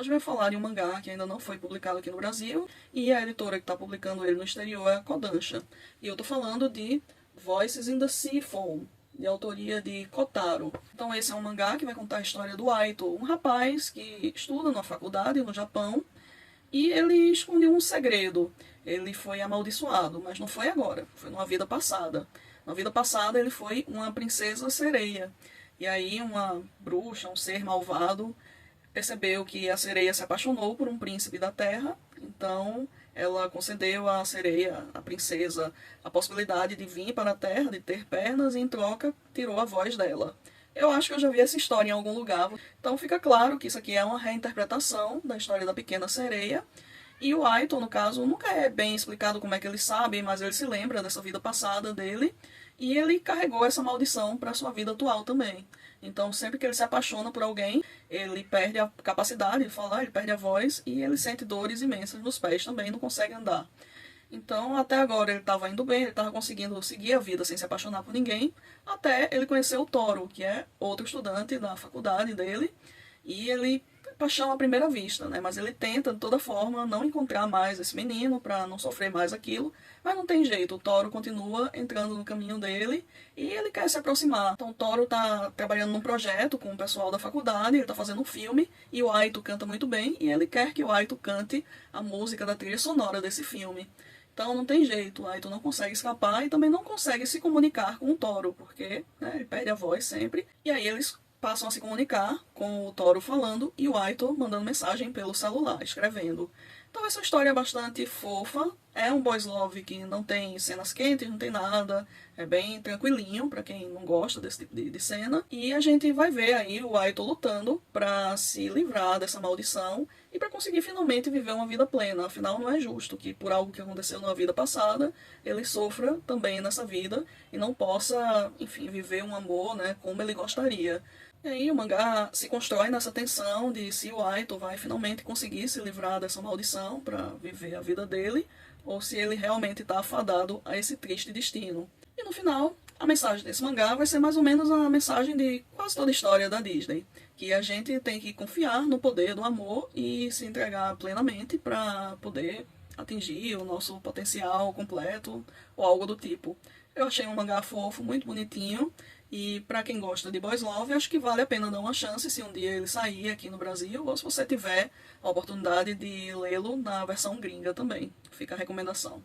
hoje vai falar de um mangá que ainda não foi publicado aqui no Brasil, e a editora que está publicando ele no exterior é a Kodansha. E eu estou falando de Voices in the Sea Foam, de autoria de Kotaro. Então esse é um mangá que vai contar a história do Aito, um rapaz que estuda numa faculdade no Japão, e ele escondeu um segredo. Ele foi amaldiçoado, mas não foi agora, foi numa vida passada. Na vida passada ele foi uma princesa sereia. E aí uma bruxa, um ser malvado, percebeu que a sereia se apaixonou por um príncipe da terra, então ela concedeu à sereia, à princesa, a possibilidade de vir para a terra, de ter pernas, e em troca tirou a voz dela. Eu acho que eu já vi essa história em algum lugar, então fica claro que isso aqui é uma reinterpretação da história da pequena sereia, e o Aito, no caso, nunca é bem explicado como é que ele sabe, mas ele se lembra dessa vida passada dele, e ele carregou essa maldição para sua vida atual também. Então, sempre que ele se apaixona por alguém, ele perde a capacidade de falar, ele perde a voz, e ele sente dores imensas nos pés também, não consegue andar. Então, até agora ele estava indo bem, ele estava conseguindo seguir a vida sem se apaixonar por ninguém, até ele conhecer o Toro, que é outro estudante da faculdade dele, e ele paixão à primeira vista, né? Mas ele tenta de toda forma não encontrar mais esse menino para não sofrer mais aquilo, mas não tem jeito, o Toro continua entrando no caminho dele e ele quer se aproximar. Então o Toro tá trabalhando num projeto com o pessoal da faculdade, ele tá fazendo um filme e o Aito canta muito bem e ele quer que o Aito cante a música da trilha sonora desse filme. Então não tem jeito, o Aito não consegue escapar e também não consegue se comunicar com o Toro, porque né, ele perde a voz sempre. E aí eles passam a se comunicar com o Toro falando e o Aito mandando mensagem pelo celular, escrevendo. Então essa história é bastante fofa, é um boys love que não tem cenas quentes, não tem nada, é bem tranquilinho para quem não gosta desse tipo de cena. E a gente vai ver aí o Aito lutando para se livrar dessa maldição e para conseguir finalmente viver uma vida plena. Afinal, não é justo que por algo que aconteceu na vida passada, ele sofra também nessa vida e não possa, enfim, viver um amor, né, como ele gostaria. E aí o mangá se constrói nessa tensão de se o Aito vai finalmente conseguir se livrar dessa maldição para viver a vida dele, ou se ele realmente está afadado a esse triste destino. E no final, a mensagem desse mangá vai ser mais ou menos a mensagem de quase toda a história da Disney, que a gente tem que confiar no poder do amor e se entregar plenamente para poder atingir o nosso potencial completo ou algo do tipo. Eu achei um mangá fofo, muito bonitinho, e para quem gosta de boys love, acho que vale a pena dar uma chance se um dia ele sair aqui no Brasil, ou se você tiver a oportunidade de lê-lo na versão gringa também. Fica a recomendação.